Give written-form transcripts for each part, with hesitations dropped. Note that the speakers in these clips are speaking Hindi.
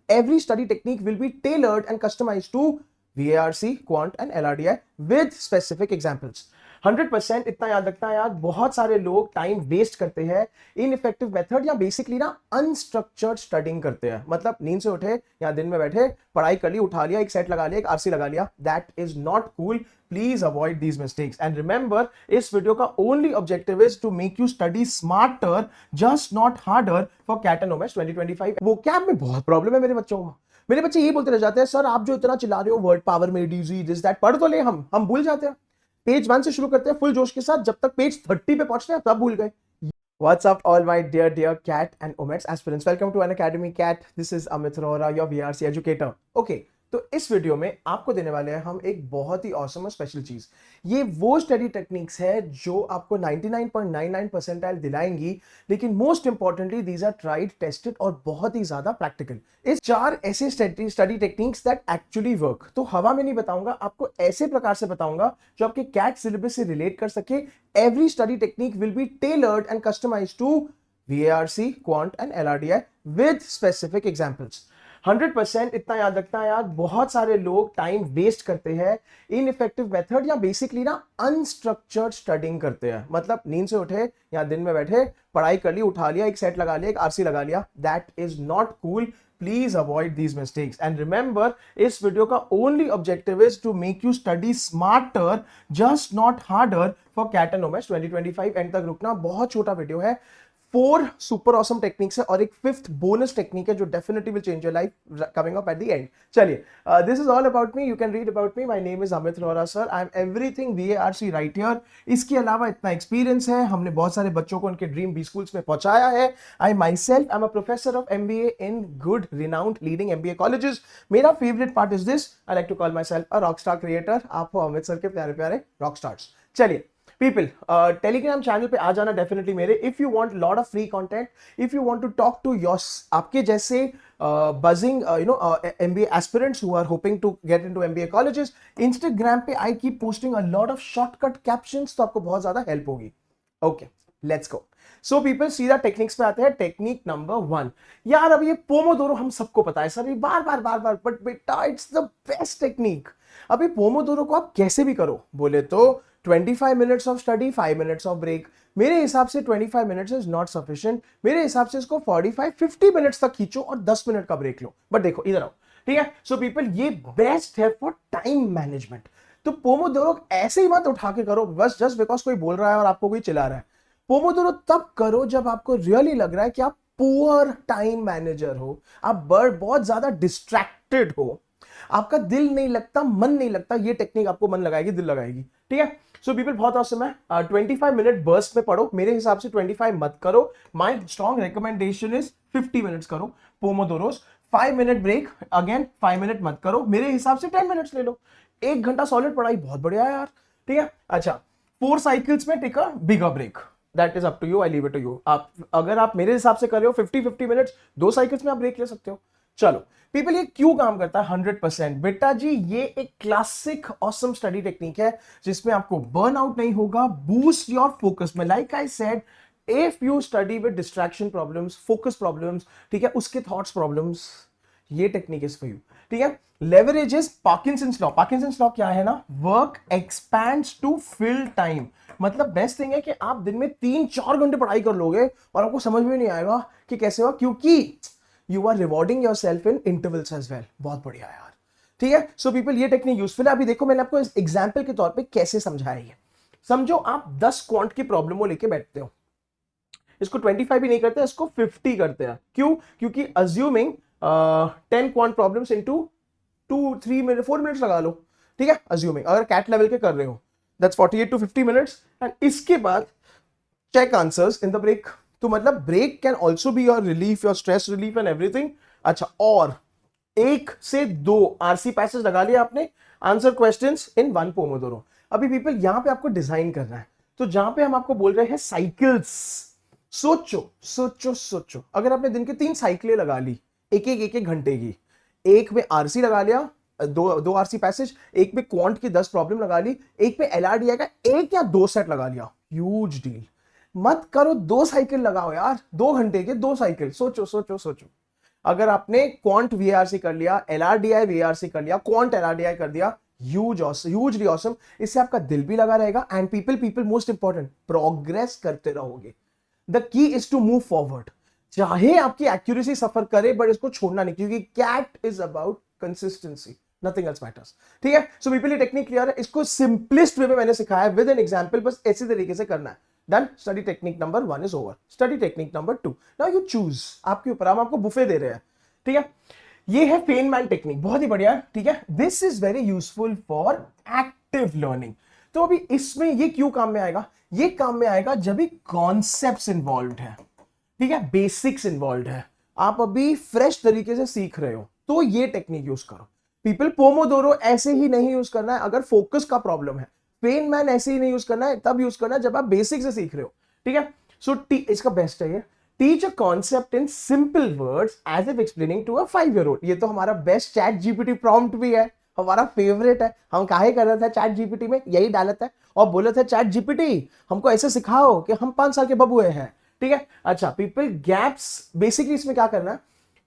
every study technique will be tailored and customized to VARC, Quant and LRDI with specific examples. 100% इतना याद रखना है यार, बहुत सारे लोग टाइम वेस्ट करते हैं इनइफेक्टिव मेथड या बेसिकली ना अनस्ट्रक्चर्ड स्टडिंग करते हैं। मतलब नींद से उठे या दिन में बैठे पढ़ाई कर ली, उठा लिया, एक सेट लगा लिया, एक आरसी लगा लिया, that is not cool. Please avoid these mistakes and remember, इस वीडियो का only objective is to make you study smarter, just not harder for CAT and OMETs 2025। वो क्या में बहुत प्रॉब्लम है मेरे बच्चों को। मेरे बच्चे ये बोलते रह जाते हैं, सर आप जो इतना चिल्ला रहे हो वर्ड पावर में डीजी दिस दैट, पढ़ तो ले, हम भूल जाते हैं। पेज 1 से शुरू करते हैं फुल जोश के साथ, जब तक पेज 30 पे पहुंचते हैं तब भूल गए। What's up, all my dear cat and OMEDS aspirants? Welcome to Unacademy Cat. This is Amit Arora, your VRC educator. Okay. तो इस वीडियो में आपको देने वाले हैं हम एक बहुत ही ऑसम और स्पेशल चीज। ये वो स्टडी टेक्निक्स है जो आपको 99.99 परसेंटाइल दिलाएंगी, लेकिन most importantly these are tried, tested और बहुत ही ज्यादा प्रैक्टिकल। इस 4 ऐसे study techniques that actually work. तो हवा में नहीं बताऊंगा, आपको ऐसे प्रकार से बताऊंगा जो आपके कैट सिलेबस से रिलेट कर सके। Every study technique will be tailored and customised to VARC, Quant and LRDI with specific examples. 100% इतना याद रखना है यार, बहुत सारे लोग टाइम वेस्ट करते हैं इनइफेक्टिव मेथड या बेसिकली ना अनस्ट्रक्चर्ड स्टडिंग करते हैं। मतलब नींद से उठे या दिन में बैठे पढ़ाई कर ली, उठा लिया, एक सेट लगा लिया, एक आरसी लगा लिया, that is not cool. Please avoid these mistakes and remember, इस वीडियो का only objective is to make you study smarter, just not harder for CAT and OMETs 2025। End तक रुकना, बहुत छोटा वीडियो है। 4 सुपर ऑसम टेक्निक्स है और एक 5th बोनस टेक्निक है जो definitely will change your life coming up at the end. चलिए, this is all about me, you can read about me. My name is Amit Arora sir, I am everything VARC right here. इसके अलावा इतना एक्सपीरियंस है, हमने बहुत सारे बच्चों को उनके ड्रीम बी स्कूल्स में पहुंचाया है। I myself I am a professor of MBA in good renowned leading MBA colleges. मेरा favourite part is this, I like to call myself a rock star creator. आप हो अमित सर के प्यारे प्यारे रॉक स्टार्स। चलिए पीपल, टेलीग्राम चैनल पे आ जाना डेफिनेटली मेरे। If you want lot of free content, if you want to talk to your आपके जैसे buzzing MBA aspirants who are hoping to get into MBA colleges, Instagram पे I keep posting a lot of shortcut captions, तो आपको बहुत ज्यादा हेल्प होगी। Okay, let's go. So people, सीधा टेक्निक्स पे आते हैं। टेक्निक नंबर 1, यार अब ये पोमोडोरो हम सबको पता है सर, ये बार बार, बट बेटा इट्स द बेस्ट टेक्निक। अब ये पोमोडोरो को आप कैसे भी करो, बोले तो 25 minutes of study, 5 minutes of break. मेरे हिसाब से 25 मिनट्स इज नॉट सफिशिएंट। मेरे हिसाब से इसको 45-50 मिनट्स तक खींचो और 10 मिनट का ब्रेक लो। बट देखो इधर आओ, ठीक है। सो पीपल, ये बेस्ट है फॉर टाइम मैनेजमेंट। तो पोमोडोरो ऐसे ही मत उठा के करो बस जस्ट बिकॉज कोई बोल रहा है और आपको कोई चिल्ला रहा है। पोमोडोरो तब करो जब आपको रियली लग रहा है कि आप पुअर टाइम मैनेजर हो, आप बहुत ज्यादा डिस्ट्रैक्टेड हो, आपका दिल नहीं लगता, मन नहीं लगता। ये टेक्निक आपको मन लगाएगी, दिल लगाएगी, ठीक है। सो पीपल, बहुत औसम है। 25 मिनट बर्स्ट में पढ़ो। मेरे हिसाब से 25 मत करो। My strong recommendation is 50 minutes करो pomodoros. 5 minute break, again 5 minute मत करो। मेरे हिसाब से 10 मिनट्स ले लो। 1 घंटा सॉलिड पढ़ाई बहुत बढ़िया है यार, ठीक है। अच्छा, 4 साइकिल्स में take a bigger break, that is up to you, I leave it to you. आप अगर आप मेरे हिसाब से कर रहे हो 50-50 मिनट्स, 2 साइकिल्स में आप ब्रेक ले सकते हो। चलो पीपल, ये क्यों काम करता है 100%? बेटा जी, ये एक क्लासिक ऑसम स्टडी टेक्निक है जिसमें आपको बर्न आउट नहीं होगा, बूस्ट योर फोकस में। Like I said, if you study with distraction problems, focus problems, ठीक है, उसके थॉट्स प्रॉब्लम्स, ये टेक्निक इज फॉर यू, ठीक है। Leverages Parkinson's law. Parkinson's law क्या है ना, work expands to fill time. मतलब बेस्ट थिंग है कि आप दिन में 3-4 घंटे पढ़ाई कर लोगे और आपको समझ में नहीं आएगा कि कैसे हुआ, क्योंकि you are rewarding your self in intervals as well. बहुत बढ़िया यार, ठीक है। सो पीपल, ये टेक्निक यूजफुल है। अभी देखो मैंने आपको एग्जाम्पल के तौर पे कैसे समझाया है। समझो आप 10 क्वांट की प्रॉब्लमों लेके बैठते हो, इसको 25 भी नहीं करते, इसको 50 करते हैं। क्यों? क्योंकि assuming 10 quant problems into 2-3 minute, 4 minutes लगा लो, ठीक है। अज्यूमिंग अगर कैट लेवल के कर रहे हो, दैट्स 48 to 50 मिनट्स। एंड इसके बाद check answers in the break. तो मतलब break can also be your relief, your stress relief and everything. अच्छा, और 1 से 2 आरसी पैसेज लगा लिया आपने, आंसर क्वेश्चंस इन 1 पोमोडोरो। अभी पीपल, यहां पे आपको डिजाइन करना है। तो जहां पे हम आपको बोल रहे हैं साइकिल्स, सोचो अगर आपने दिन के 3 साइकिलें लगा ली, एक घंटे की, एक में आरसी लगा लिया, दो आरसी पैसेज, एक पे क्वांट की 10 प्रॉब्लम लगा ली, एक पे एलआरडीआई का 1 या 2 सेट लगा लिया, ह्यूज डील। मत करो 2 साइकिल लगाओ यार, 2 घंटे के 2 साइकिल। सोचो। अगर आपने क्वांट वीआरसी कर लिया, एलआरडीआई वीआरसी कर लिया, क्वांट एलआरडीआई कर दिया, ह्यूजली ऑसम। इससे आपका दिल भी लगा रहेगा and people most important, progress करते रहोगे। The key is to move forward. चाहे आपकी एक्यूरेसी सफर करे बट इसको छोड़ना नहीं, क्योंकि CAT is about consistency, nothing else matters. ठीक है, सो पीपल ये टेक्निक क्लियर है। इसको सिंपलेस्ट वे में मैंने सिखाया विद एन एग्जांपल, बस ऐसे तरीके से करना है। Done. Study technique number 1 is over. Study technique number 2, now you choose, आपके ऊपर, हम आपको बुफे दे रहे हैं। ठीक है, ये है फेनमैन टेक्निक, बहुत ही बढ़िया। ठीक है, this is very useful for active learning. तो अभी इसमें ये क्यों काम में आएगा? ये काम में आएगा जब भी कॉन्सेप्ट्स इन्वॉल्व है, ठीक है, बेसिक्स इन्वॉल्व है, आप अभी फ्रेश तरीके से सीख रहे हो, तो ये टेक्निक यूज करो। पीपल पोमोडोरो ऐसे ही नहीं यूज करना है अगर फोकस का प्रॉब्लम है। फेनमैन ऐसे ही नहीं यूज करना है, तब यूज करना है जब आप बेसिक से सीख रहे हो। ठीक है, सो इसका बेस्ट है ये, teach a concept in simple words as if explaining to a 5-year-old। ये तो हमारा बेस्ट चैट जीपीटी प्रॉम्प्ट भी है, हमारा फेवरेट है। हम काहे कर रहे थे चैट जीपीटी में, यही डाला था और बोले थे चैट जीपीटी हमको ऐसे सिखाओ कि हम 5 साल के बबुए हैं। ठीक है, अच्छा, पीपल गैप्स, बेसिकली इसमें क्या करना है,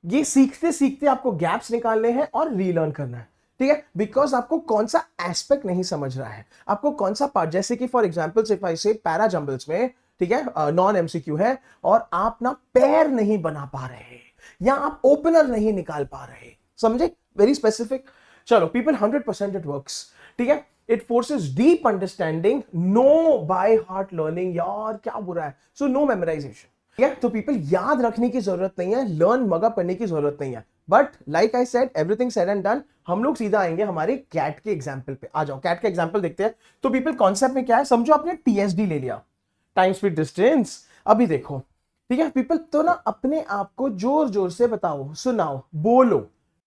ये सीखते सीखते आपको गैप्स निकालने हैं और रीलर्न करना है। ठीक है, बिकॉज आपको कौन सा एस्पेक्ट नहीं समझ रहा है, आपको कौन सा पार्ट, जैसे कि फॉर एग्जांपल इफ आई से पैरा जंबल्स में, ठीक है, नॉन एमसीक्यू है और आप ना पैर नहीं बना पा रहे या आप ओपनर नहीं निकाल पा रहे, समझे, वेरी स्पेसिफिक। चलो पीपल 100% इट वर्क्स। ठीक है, it forces deep understanding, no by heart learning, यार क्या बुरा है, सो नो मेमोराइजेशन। ठीक है, तो पीपल याद रखने की जरूरत नहीं है, लर्न मगा करने की जरूरत नहीं है। But like I said, everything said and done, हम लोग सीधा आएंगे हमारे कैट के एग्जाम्पल पे। आ जाओ, कैट का एग्जाम्पल देखते हैं। तो पीपल कॉन्सेप्ट में क्या है, समझो आपने टीएसडी ले लिया, टाइम स्पीड डिस्टेंस। अभी देखो, ठीक है, पीपल तो ना अपने आप को जोर जोर से बताओ, सुनाओ, बोलो।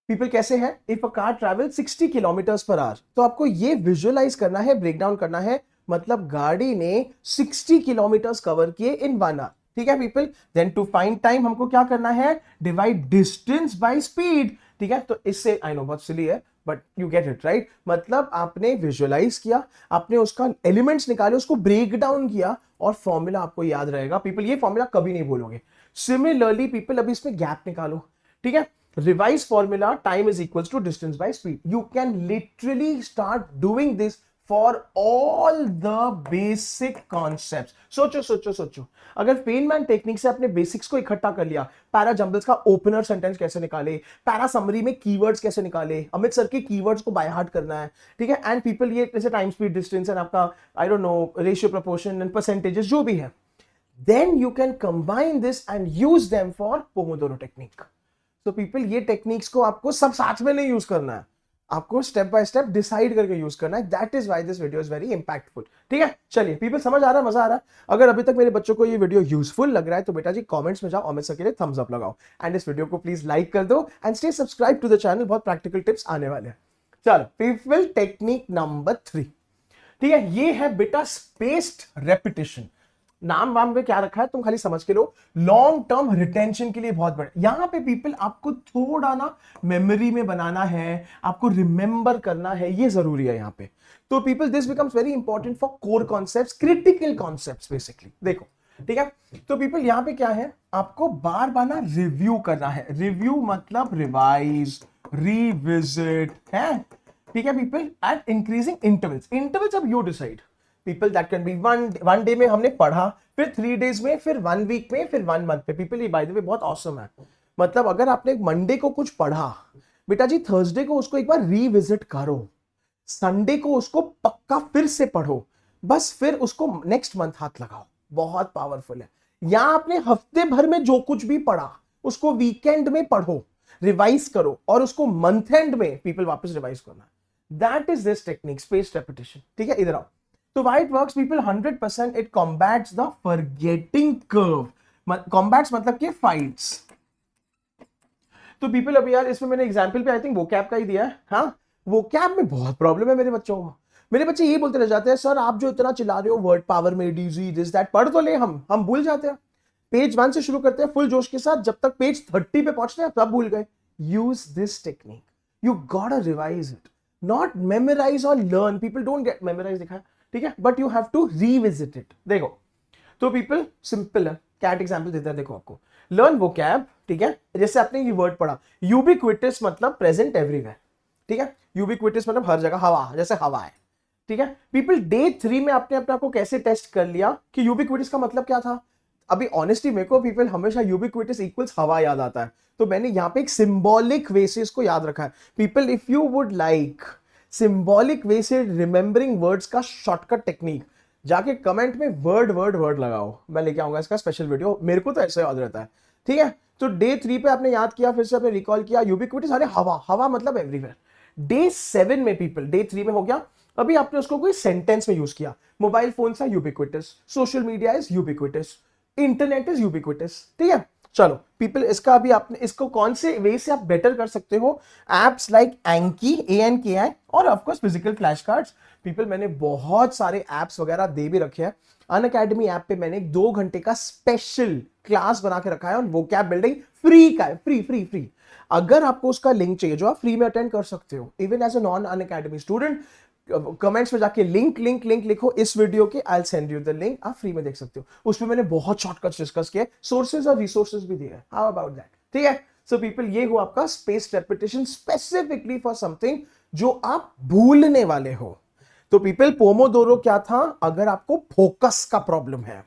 पीपल कैसे है, if a car travel 60 kilometres per hour, तो आपको ये विजुअलाइज करना है, ब्रेक डाउन करना है, मतलब गाड़ी ने 60 किलोमीटर्स कवर किए इन 1 आवर। ठीक है people, then to find time हमको क्या करना है, डिवाइड डिस्टेंस बाय स्पीड। ठीक है, तो इससे, आई नो बहुत सिली है but you get it right, मतलब आपने विजुअलाइज किया, आपने उसका एलिमेंट्स निकाले, उसको ब्रेक डाउन किया और फॉर्मूला आपको याद रहेगा। पीपल ये फॉर्मूला कभी नहीं भूलोगे। सिमिलरली पीपल अभी इसमें गैप निकालो। ठीक है, revise formula, time is equals to distance by speed. You can literally start doing this for all the basic concepts. सोचो सोचो सोचो, अगर फेनमैन टेक्निक से अपने बेसिक्स को इकट्ठा कर लिया, पैरा जंबल्स का ओपनर सेंटेंस कैसे निकाले, पैरा समरी में कीवर्ड्स कैसे निकाले, अमित सर के कीवर्ड्स को बाय हार्ट करना है। ठीक है, एंड पीपल ये जैसे टाइम स्पीड डिस्टेंस एंड आपका I don't know ratio proportion and percentages जो भी है, then you can combine this and use them for Pomodoro technique. So people, ये टेक्निक्स को आपको सब साथ में नहीं यूज करना है, आपको स्टेप बाय स्टेप डिसाइड करके यूज करना है। That is why this video is very impactful. ठीक है, चलिए पीपल, समझ आ रहा है, मजा आ रहा है? अगर अभी तक मेरे बच्चों को ये वीडियो यूजफुल लग रहा है तो बेटा जी कमेंट्स में जाओ, अमित सर के लिए थम्स अप लगाओ एंड इस वीडियो को प्लीज लाइक कर दो and stay subscribe to the channel, बहुत प्रैक्टिकल टिप्स आने वाले हैं। चलो पीपल, टेक्निक नंबर 3, ठीक है, ये है बेटा स्पेस्ड रेपिटेशन। नाम वाम में क्या रखा है तुम खाली समझ के लो, लॉन्ग टर्म रिटेंशन के लिए बहुत बड़ा। यहां पे पीपल आपको थोड़ा ना मेमोरी में बनाना है, आपको रिमेंबर करना है, ये जरूरी है यहां पे। तो people, this becomes very important for core concepts, critical concepts basically. देखो, ठीक है, तो पीपल यहां पे क्या है, आपको बार बार ना रिव्यू करना है। रिव्यू मतलब रिवाइज, रिविजिट है। ठीक है people, at increasing intervals. Intervals अब you decide people, that can be one day में हमने पढ़ा, फिर 3 डेज में, फिर 1 वीक में, फिर 1 मंथ पे। पीपल ये बाय द वे बहुत ऑसम है, मतलब अगर आपने मंडे को कुछ पढ़ा, बेटा जी थर्सडे को उसको एक बार रिविजिट करो, संडे को उसको पक्का फिर से पढ़ो, बस फिर उसको नेक्स्ट मंथ हाथ लगाओ। बहुत पावरफुल है। या आपने हफ्ते भर में जो कुछ भी पढ़ा उसको वीकेंड में पढ़ो, रिवाइज करो और उसको मंथ एंड में पीपल वापस रिवाइज करना। That is this technique, spaced repetition. ठीक है, इधर आओ। तो why it works people, 100% it combats the forgetting curve। combats मतलब कि fights। तो people, अभी यार इसमें मैंने एग्जांपल पे आई थिंक vocab का ही दिया है। हाँ, vocab में बहुत प्रॉब्लम है मेरे बच्चों को। मेरे बच्चे ये बोलते रह जाते हैं, सर आप जो इतना चिल्ला रहे हो वर्ड पावर में, डीजी दिस दैट, पढ़ तो ले, हम भूल जाते हैं। पेज 1 से शुरू करते हैं फुल जोश के साथ, जब तक पेज 30 पे पहुंचते हैं तब भूल गए। Use this technique, you got to revise it, not memorize और learn. People don't get memorize, दिखा है, ठीक है, but you have to revisit it. देखो, तो पीपल सिंपल है, कैट एग्जांपल देता है, देखो आपको लर्न वोकैब, ठीक है। जैसे आपने ये वर्ड पढ़ा यूबिक्विटस, मतलब प्रेजेंट एवरीवेयर, ठीक है। यूबिक्विटस मतलब हर जगह, हवा, जैसे हवा है, ठीक है। पीपल डे 3 में आपने अपने आप को कैसे टेस्ट कर लिया कि यूबिक्विटस का मतलब क्या था? अभी ऑनेस्टली मेरे को पीपल हमेशा यूबिक्विटस इक्वल्स हवा याद आता है, तो मैंने यहां पे एक सिंबॉलिक वे से इसको याद रखा है। People if you would like symbolic way से रिमेंबरिंग वर्ड्स का शॉर्टकट टेक्निक, जाके कमेंट में वर्ड वर्ड वर्ड लगाओ, मैं लेके आऊंगा इसका स्पेशल वीडियो, मेरे को तो ऐसे याद रहता है, ठीक है। तो डे 3 पे आपने याद किया, फिर से आपने रिकॉल किया यूबिक्विटस, अरे हवा, हवा मतलब एवरीवेयर। डे 7 में पीपल, डे 3 में हो गया, अभी आपने उसको कोई सेंटेंस में यूज किया, मोबाइल फोन सा ubiquitous, social media is ubiquitous, internet is ubiquitous, ठीक है। चलो पीपल, इसका अभी आपने इसको कौन से वे से आप बेटर कर सकते हो? एप्स लाइक एंकी, ANKI, और of course physical flash cards. People मैंने बहुत सारे एप्स वगैरह दे भी रखे हैं। अनअकैडमी ऐप पे मैंने 2 घंटे का स्पेशल क्लास बना के रखा है और वोकैब बिल्डिंग, फ्री का है, फ्री फ्री फ्री। अगर आपको उसका लिंक चाहिए जो आप फ्री में अटेंड कर सकते हो, even as a non Unacademy student, comments में जाके लिंक लिंक लिंक लिखो इस वीडियो के, I will send you the link, आप फ्री में देख सकते हो। उसमें मैंने बहुत शॉर्टकट्स डिस्कस किए, सोर्सेज और रिसोर्सेज भी दिए, हाउ अबाउट दैट, ठीक है। सो पीपल, ये हुआ आपका space repetition specifically for something जो आप भूलने वाले हो। तो पीपल, पोमोडोरो क्या था? अगर आपको फोकस का प्रॉब्लम है,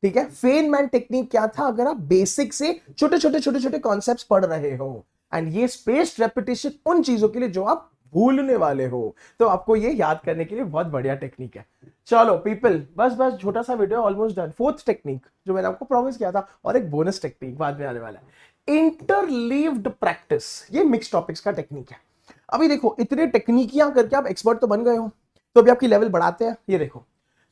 ठीक है। फेनमैन टेक्निक क्या था? अगर आप बेसिक से छोटे छोटे छोटे छोटे कॉन्सेप्ट्स पढ़ रहे हो। एंड ये स्पेस रेपिटेशन उन चीजों के लिए जो आप भूलने वाले हो, तो आपको ये याद करने के लिए बहुत बढ़िया टेक्निक है। चलो पीपल, बस बस छोटा सा video almost done. 4th technique जो मैंने आपको प्रॉमिस किया था, और एक बोनस टेक्निक बाद में आने वाला है, इंटरलीव्ड प्रैक्टिस। ये मिक्स टॉपिक्स का टेक्निक है। अभी देखो, इतने टेक्निकियां करके आप एक्सपर्ट तो बन गए हो, तो अभी आपकी लेवल बढ़ाते हैं। ये देखो,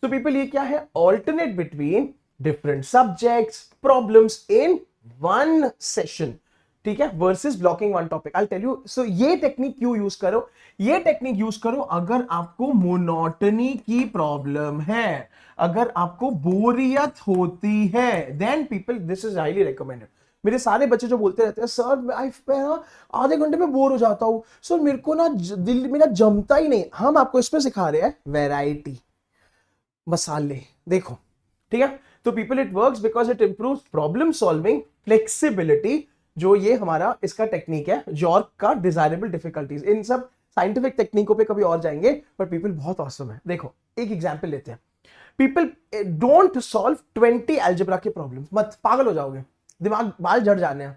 तो पीपल ये क्या है? Alternate between different subjects, problems in one session, ठीक है, versus blocking one topic. I tell you, so ये टेक्निक क्यों यूज करो? ये टेक्निक यूज करो अगर आपको मोनोटनी की प्रॉब्लम है, अगर आपको बोरियत होती है, then people this is highly recommended. मेरे सारे बच्चे जो बोलते रहते हैं, सर मैं ना आधे घंटे में बोर हो जाता हूं, सर मेरे को ना दिल मेरा जमता ही नहीं। हम आपको इसमें सिखा रहे हैं वैरायटी, मसाले, देखो, ठीक है। तो people, it works because it improves problem solving, flexibility, जो ये हमारा इसका टेक्निक है, जॉर्क का डिजायरेबल डिफिकल्टीज। इन सब साइंटिफिक टेक्निकों पे कभी और जाएंगे, पर पीपल बहुत ऑसम है। देखो एक एग्जांपल लेते हैं। पीपल, डोंट सॉल्व 20 अलजेब्रा के प्रॉब्लम, मत, पागल हो जाओगे, दिमाग बाल झड़ जाने हैं।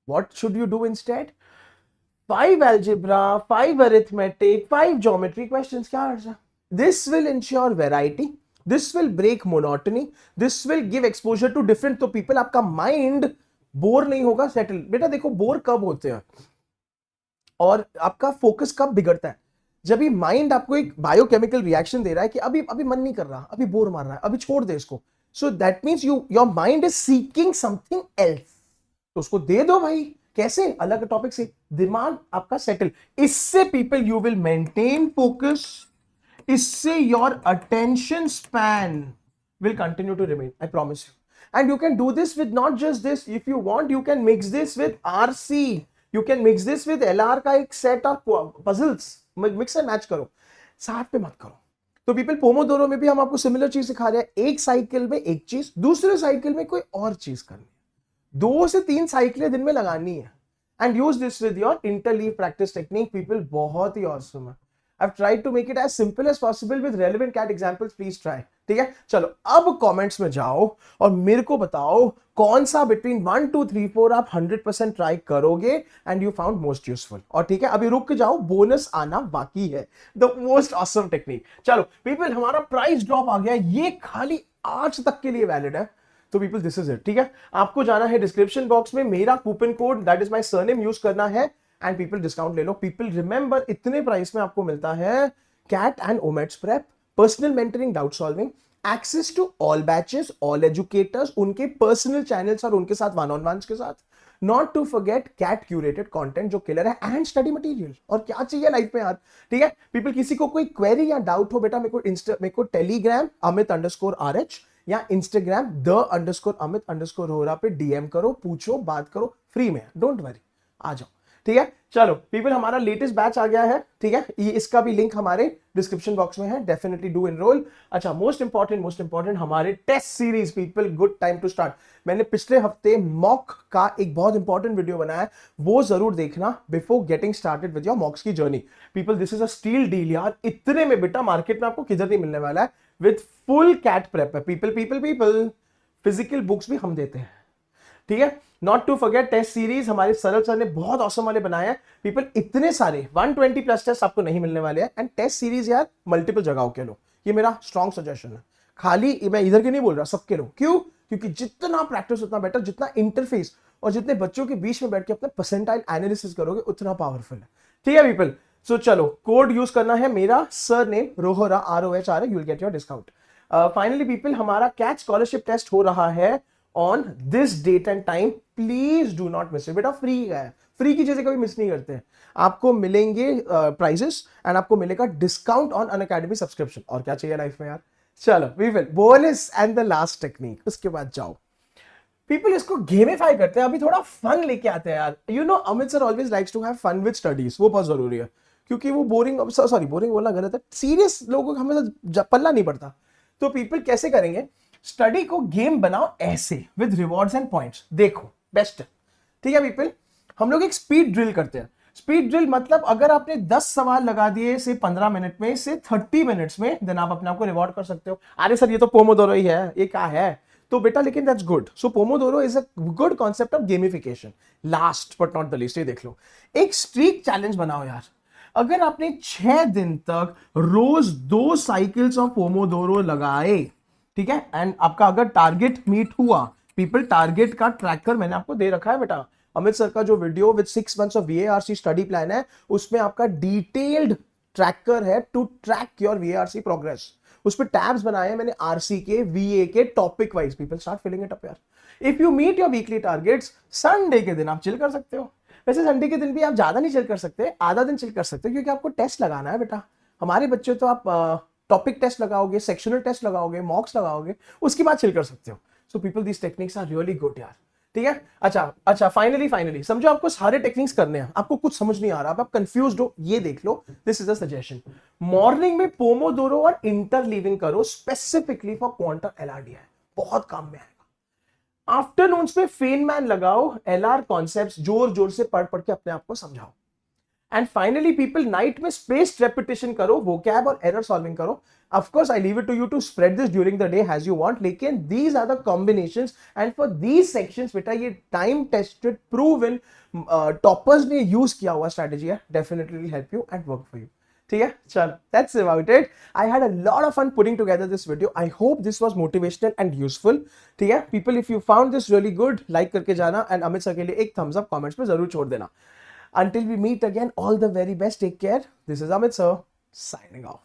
What should you do instead? 5 algebra, 5 arithmetic, 5 geometry questions, क्या अर्थ है? This will ensure variety, this will break monotony, this will give exposure to different, तो people आपका माइंड बोर नहीं होगा, सेटल। बेटा देखो, बोर कब होते हैं और आपका फोकस कब बिगड़ता है? जब ये माइंड आपको एक बायोकेमिकल रिएक्शन दे रहा है कि अभी अभी मन नहीं कर रहा, अभी बोर मार रहा है, अभी छोड़ दे इसको। So that means your mind is seeking something else, तो उसको दे दो भाई। कैसे? अलग टॉपिक से, दिमाग आपका सेटल। इससे people you will maintain focus, इससे your attention span will continue to remain, I promise you. And you can do this with not just this, if you want you can mix this with RC, you can mix this with LR का एक set of puzzles, mix and match करो, साथ पे मत करो। तो पीपल, पोमोडोरो में भी हम आपको सिमिलर चीज सिखा रहे हैं। एक साइकिल में एक चीज, दूसरे साइकिल में कोई और चीज करनी, 2 से 3 साइकिलें दिन में लगानी है। And use this with your interleave practice technique. People बहुत ही ऑसम है। I've tried to make it as simple as possible with relevant CAT examples. Please try. ठीक है, चलो अब कमेंट्स में जाओ और मेरे को बताओ कौन सा बिटवीन 1 2 3 4 आप 100% ट्राई करोगे and you found most useful. और ठीक है, अभी रुक जाओ, बोनस आना बाकी है, द मोस्ट ऑसम टेक्निक। चलो पीपल, हमारा प्राइस ड्रॉप आ गया, ये खाली आज तक के लिए वैलिड है। तो पीपल, दिस इज इट, ठीक है। आपको जाना है डिस्क्रिप्शन बॉक्स में, मेरा coupon code that is my surname use करना है एंड पीपल डिस्काउंट ले लो। पीपल रिमेंबर, इतने प्राइस में आपको मिलता है CAT and OMETs prep, personal mentoring, doubt solving, access to all batches, all educators, उनके पर्सनल चैनल्स और उनके साथ वन ऑन वंस के साथ, not to forget CAT curated content जो किलर है, एंड स्टडी मटेरियल। और क्या चाहिए लाइफ में यार, ठीक है। पीपल, किसी को कोई क्वेरी या डाउट हो, बेटा मेरे को टेलीग्राम amit_RH या इंस्टाग्राम _amit_hora पे डीएम करो, पूछो, बात करो, फ्री में, डोंट वरी, आ जाओ, ठीक है, चलो पीपल, हमारा लेटेस्ट बैच आ गया है, ठीक है, इसका भी लिंक हमारे डिस्क्रिप्शन बॉक्स में है, डेफिनेटली डू एनरोल। अच्छा, मोस्ट इंपॉर्टेंट हमारे test series people, good time to start. मैंने पिछले हफ्ते मॉक का एक बहुत इंपॉर्टेंट वीडियो बनाया है, वो जरूर देखना before getting started with your mocks की जर्नी। People, this is a steal deal यार, इतने में बेटा मार्केट में आपको किधर नहीं मिलने वाला है, विद फुल कैट प्रेप है पीपल। फिजिकल बुक्स भी हम देते हैं, ठीक है। Not to forget test series, हमारे सरल सर ने बहुत औसम वाले बनाए हैं पीपल, इतने सारे 120 प्लस टेस्ट आपको नहीं मिलने वाले हैं। एंड टेस्ट सीरीज यार मल्टीपल जगहों के लो, ये मेरा स्ट्रॉन्ग सजेशन है, खाली मैं इधर के नहीं बोल रहा, सबके लो। क्यों? क्योंकि जितना प्रैक्टिस उतना बेटर, जितना इंटरफेस और जितने बच्चों के बीच में बैठ के अपने परसेंटाइल एनालिसिस करोगे उतना पावरफुल है, ठीक है पीपल। सो चलो, कोड यूज करना है मेरा surname Rohra ROHRA, you will get your discount. Finally people, हमारा कैच स्कॉलरशिप टेस्ट हो रहा है on this date and time, please do not miss it. बेटा फ्री है, फ्री की चीजें कभी मिस नहीं करते हैं। आपको मिलेंगे प्राइजेस एंड आपको मिलेगा डिस्काउंट ऑन अनअकैडमी सब्सक्रिप्शन, और क्या चाहिए लाइफ में यार। चलो we will bonus and the last technique, उसके बाद जाओ पीपल, इसको गेमिफाई करते हैं, अभी थोड़ा फन लेके आते हैं यार। You know Amit sir always likes to have fun with studies, वो बहुत जरूरी है, क्योंकि वो बोरिंग, सॉरी बोरिंग बोलना गलत है, सीरियस लोगों को हमेशा पल्ला नहीं पड़ता। तो पीपल कैसे करेंगे, स्टडी को गेम बनाओ ऐसे, विद रिवॉर्ड्स एंड पॉइंट्स। देखो बेस्ट, ठीक है पीपल, हम लोग एक स्पीड ड्रिल करते हैं। स्पीड ड्रिल मतलब अगर आपने 10 सवाल लगा दिए से 15 मिनट में से 30 मिनट्स में, देन आप अपने आप को रिवॉर्ड कर सकते हो। अरे सर ये तो पोमोडोरो ही है, ये क्या है, तो बेटा लेकिन that's good. So Pomodoro is a good concept of gamification. Last but not the least, ये देख लो, एक स्ट्रीक चैलेंज बनाओ यार। अगर आपने 6 दिन तक रोज 2 साइकिल्स ऑफ पोमोडोरो लगाए, ठीक है, एंड आपका अगर टारगेट मीट हुआ, पीपल टारगेट का ट्रैकर मैंने आपको दे रखा है बेटा, अमित सर का जो video with 6 months of VARC study plan है, उसमें आपका डिटेल्ड ट्रैकर है to track your VARC progress. उस पर टैब्स बनाए हैं मैंने RC के, VA के, topic wise. People start filling it up यार। If you meet your weekly targets, Sunday के दिन आप चिल कर सकते हो। वैसे संडे के दिन भी आप ज्यादा नहीं चिल कर सकते, आधा दिन चिल कर सकते हो, क्योंकि आपको टेस्ट लगाना है बेटा। हमारे बच्चे तो आप टॉपिक टेस्ट लगाओगे, सेक्शनल टेस्ट लगाओगे, मॉक्स लगाओगे, उसके बाद चिल कर सकते हो। So people, these techniques are really good यार, ठीक है। अच्छा फाइनली समझो, आपको सारे टेक्निक्स करने हैं, आपको कुछ समझ नहीं आ रहा, आप कंफ्यूज्ड हो, ये देख लो, this is a suggestion. Morning में पोमोडोरो और इंटरलीविंग करो, स्पेसिफिकली फॉर क्वांटम LRDI, बहुत काम में आएगा। आफ्टरनून पे फेनमैन लगाओ, LR कॉन्सेप्ट्स जोर जोर से पढ़ पढ़ के अपने आप को समझाओ। एंड फाइनली पीपल, नाइट में स्पेस्ड रेपिटेशन करो, वोकैब और एरर सॉल्विंग करो। Of course, I leave it to you to spread this during the day as you want. लेकिन these are the combinations, and for these sections बेटा ये time tested, proven, toppers ने use किया हुआ strategy है, definitely will help you and work for you. ठीक है, चलो, that's about it. I had a lot of fun putting together this video. I hope this was motivational and useful. ठीक है, people, if you found this really good, like करके जाना, and अमित सर के लिए एक thumbs up comments में जरूर छोड़ देना. Until we meet again, all the very best. Take care. This is Amit sir signing off.